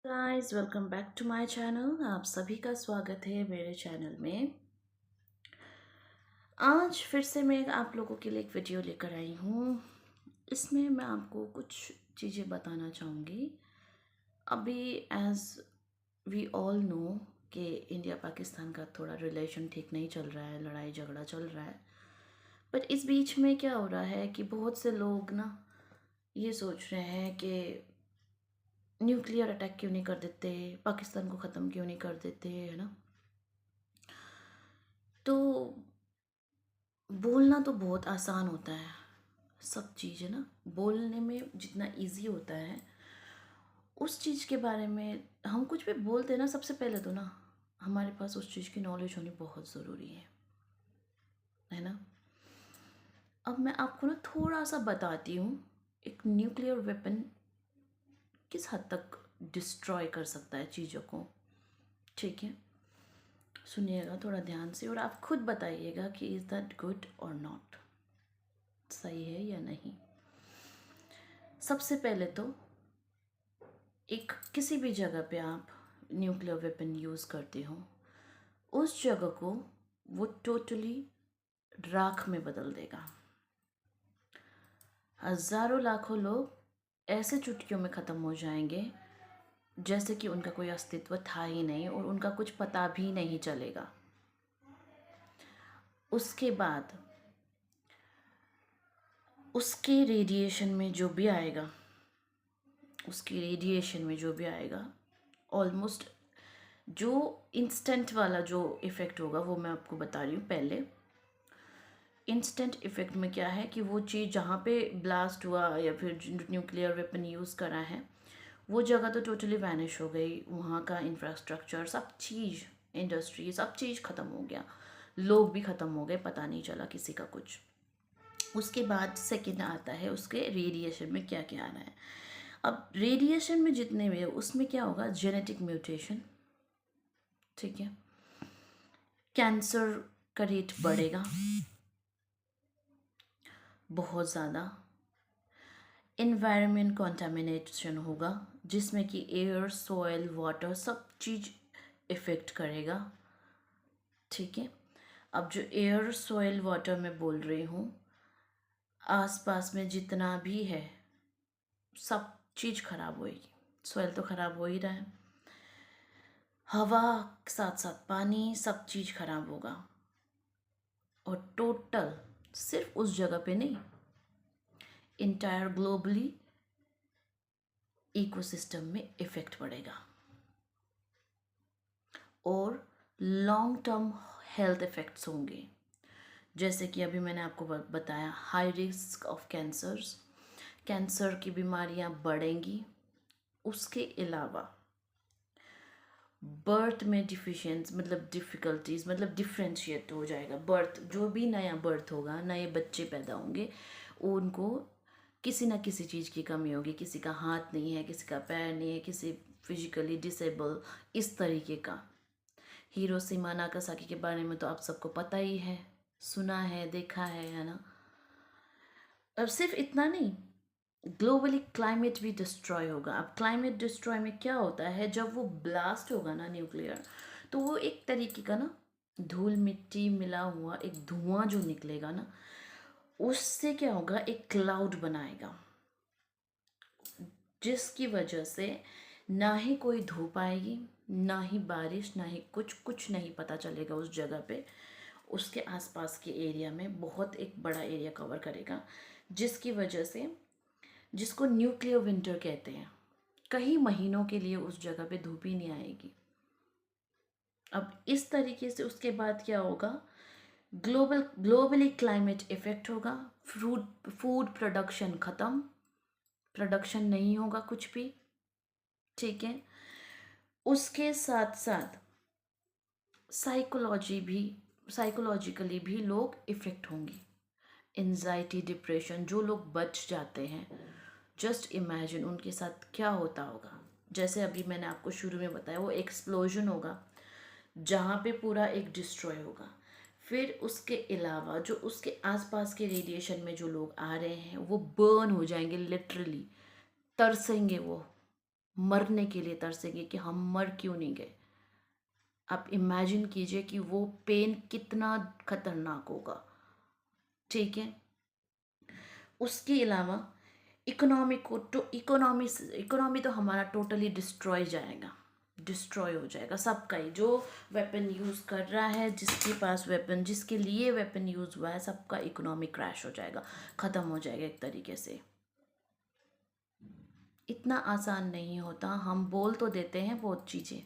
Guys welcome back to my channel. आप सभी का स्वागत है मेरे चैनल में। आज फिर से मैं आप लोगों के लिए एक वीडियो लेकर आई हूँ। इसमें मैं आपको कुछ चीज़ें बताना चाहूँगी। अभी एज वी ऑल नो कि इंडिया पाकिस्तान का थोड़ा रिलेशन ठीक नहीं चल रहा है, लड़ाई झगड़ा चल रहा है। बट इस बीच में क्या हो रहा है कि बहुत से लोग ना ये सोच रहे हैं कि न्यूक्लियर अटैक क्यों नहीं कर देते, पाकिस्तान को ख़त्म क्यों नहीं कर देते, है ना। तो बोलना तो बहुत आसान होता है, सब चीज़ है ना। बोलने में जितना इजी होता है उस चीज़ के बारे में हम कुछ भी बोलते हैं ना, सबसे पहले तो ना हमारे पास उस चीज़ की नॉलेज होनी बहुत ज़रूरी है ना। अब मैं आपको ना थोड़ा सा बताती हूँ एक न्यूक्लियर वेपन किस हद तक डिस्ट्रॉय कर सकता है चीज़ों को। ठीक है, सुनिएगा थोड़ा ध्यान से और आप खुद बताइएगा कि इज़ दैट गुड और नॉट, सही है या नहीं। सबसे पहले तो एक किसी भी जगह पे आप न्यूक्लियर वेपन यूज़ करते हो, उस जगह को वो टोटली राख में बदल देगा। हज़ारों लाखों लोग ऐसे चुटकियों में ख़त्म हो जाएंगे जैसे कि उनका कोई अस्तित्व था ही नहीं और उनका कुछ पता भी नहीं चलेगा। उसके बाद उसके रेडिएशन में जो भी आएगा, उसकी रेडिएशन में जो भी आएगा, ऑलमोस्ट जो इंस्टेंट वाला जो इफ़ेक्ट होगा वो मैं आपको बता रही हूँ। पहले इंस्टेंट इफ़ेक्ट में क्या है कि वो चीज़ जहाँ पे ब्लास्ट हुआ या फिर न्यूक्लियर वेपन यूज़ करा है वो जगह तो टोटली वैनिश हो गई, वहाँ का इंफ्रास्ट्रक्चर सब चीज़, इंडस्ट्री सब चीज़ ख़त्म हो गया, लोग भी ख़त्म हो गए, पता नहीं चला किसी का कुछ। उसके बाद सेकेंड आता है उसके रेडिएशन में क्या क्या आना है। अब रेडिएशन में जितने भी है उसमें क्या होगा, जेनेटिक म्यूटेशन, ठीक है, कैंसर का रेट बढ़ेगा बहुत ज़्यादा, इन्वायरमेंट कॉन्टामिनेशन होगा जिसमें कि एयर सॉइल वाटर सब चीज़ इफ़ेक्ट करेगा। ठीक है, अब जो एयर सॉइल वाटर मैं बोल रही हूँ, आसपास में जितना भी है सब चीज़ खराब होएगी। सॉइल तो खराब हो ही रहा है, हवा साथ साथ पानी सब चीज़ खराब होगा। और टोटल सिर्फ उस जगह पे नहीं, इंटायर ग्लोबली इकोसिस्टम में इफ़ेक्ट पड़ेगा और लॉन्ग टर्म हेल्थ इफ़ेक्ट्स होंगे। जैसे कि अभी मैंने आपको बताया, high risk of cancers, cancer की बीमारियां बढ़ेंगी। उसके अलावा बर्थ में डिफिशिएंस मतलब डिफ़िकल्टीज मतलब डिफ्रेंशिएट हो जाएगा। बर्थ जो भी नया बर्थ होगा, नए बच्चे पैदा होंगे, उनको किसी ना किसी चीज़ की कमी होगी, किसी का हाथ नहीं है, किसी का पैर नहीं है, किसी फिजिकली डिसेबल, इस तरीके का। हिरोशिमा नागासाकी के बारे में तो आप सबको पता ही है, सुना है, देखा है ना। अब सिर्फ इतना नहीं, ग्लोबली क्लाइमेट भी डिस्ट्रॉय होगा। अब क्लाइमेट डिस्ट्रॉय में क्या होता है, जब वो ब्लास्ट होगा ना न्यूक्लियर, तो वो एक तरीके का ना धूल मिट्टी मिला हुआ एक धुआं जो निकलेगा ना, उससे क्या होगा, एक क्लाउड बनाएगा जिसकी वजह से ना ही कोई धूप आएगी, ना ही बारिश, ना ही कुछ कुछ नहीं पता चलेगा उस जगह पे। उसके आसपास के एरिया में बहुत एक बड़ा एरिया कवर करेगा, जिसकी वजह से, जिसको न्यूक्लियर विंटर कहते हैं, कई महीनों के लिए उस जगह पे धूप ही नहीं आएगी। अब इस तरीके से उसके बाद क्या होगा, ग्लोबली क्लाइमेट इफेक्ट होगा, फूड फूड प्रोडक्शन ख़त्म, प्रोडक्शन नहीं होगा कुछ भी। ठीक है, उसके साथ साथ साइकोलॉजिकली भी लोग इफ़ेक्ट होंगे। एनजाइटी डिप्रेशन, जो लोग बच जाते हैं, जस्ट इमेजिन उनके साथ क्या होता होगा। जैसे अभी मैंने आपको शुरू में बताया, वो एक्सप्लोजन होगा जहाँ पे पूरा एक डिस्ट्रॉय होगा। फिर उसके अलावा जो उसके आसपास के रेडिएशन में जो लोग आ रहे हैं वो बर्न हो जाएंगे, लिटरली तरसेंगे, वो मरने के लिए तरसेंगे कि हम मर क्यों नहीं गए। आप इमेजिन कीजिए कि वो पेन कितना खतरनाक होगा। ठीक है। उसके अलावा इकोनॉमी को तो इकोनॉमी तो हमारा टोटली डिस्ट्रॉय जाएगा, डिस्ट्रॉय हो जाएगा सबका ही। जो वेपन यूज़ कर रहा है, जिसके पास वेपन, जिसके लिए वेपन यूज़ हुआ है, सबका इकोनॉमी क्रैश हो जाएगा, ख़त्म हो जाएगा एक तरीके से। इतना आसान नहीं होता। हम बोल तो देते हैं बहुत चीज़ें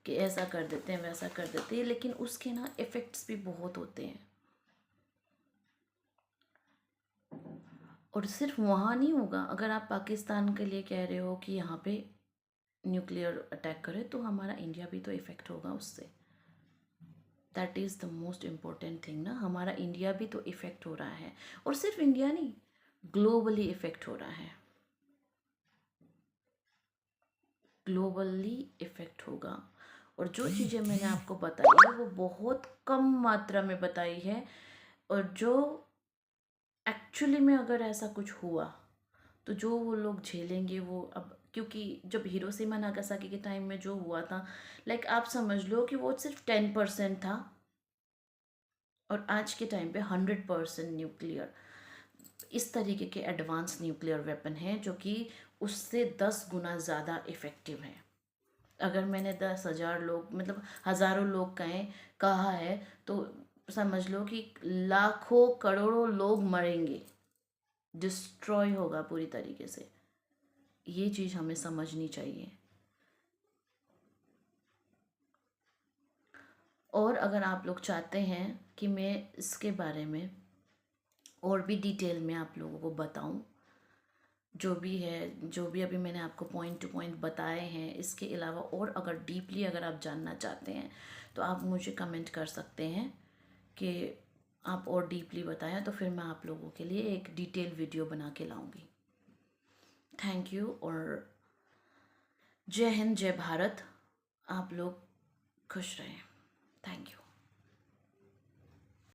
कि ऐसा कर देते हैं, वैसा कर देते हैं, लेकिन उसके ना इफ़ेक्ट्स भी बहुत होते हैं। और सिर्फ वहाँ नहीं होगा। अगर आप पाकिस्तान के लिए कह रहे हो कि यहाँ पे न्यूक्लियर अटैक करे, तो हमारा इंडिया भी तो इफ़ेक्ट होगा उससे। That is the most important thing ना, हमारा इंडिया भी तो इफ़ेक्ट हो रहा है। और सिर्फ इंडिया नहीं, ग्लोबली इफ़ेक्ट हो रहा है, ग्लोबली इफ़ेक्ट होगा। और जो चीज़ें मैंने आपको बताई है वो बहुत कम मात्रा में बताई है। और जो एक्चुअली में अगर ऐसा कुछ हुआ तो जो वो लोग झेलेंगे वो अब, क्योंकि जब हिरोशिमा नागासाकी के टाइम में जो हुआ था, लाइक आप समझ लो कि वो सिर्फ 10% था, और आज के टाइम पे 100% न्यूक्लियर, इस तरीके के एडवांस न्यूक्लियर वेपन हैं जो कि उससे 10 गुना ज़्यादा इफ़ेक्टिव हैं। अगर मैंने 10,000 लोग, मतलब हज़ारों लोग कहा है, तो समझ लो कि लाखों करोड़ों लोग मरेंगे, डिस्ट्रॉय होगा पूरी तरीके से। ये चीज़ हमें समझनी चाहिए। और अगर आप लोग चाहते हैं कि मैं इसके बारे में और भी डिटेल में आप लोगों को बताऊं, जो भी है, जो भी अभी मैंने आपको पॉइंट टू पॉइंट बताए हैं, इसके अलावा और अगर डीपली अगर आप जानना चाहते हैं तो आप मुझे कमेंट कर सकते हैं कि आप और डीपली बताएं, तो फिर मैं आप लोगों के लिए एक डिटेल वीडियो बना के लाऊंगी। Thank you. और जय हिंद, जय भारत। आप लोग खुश रहें। Thank you.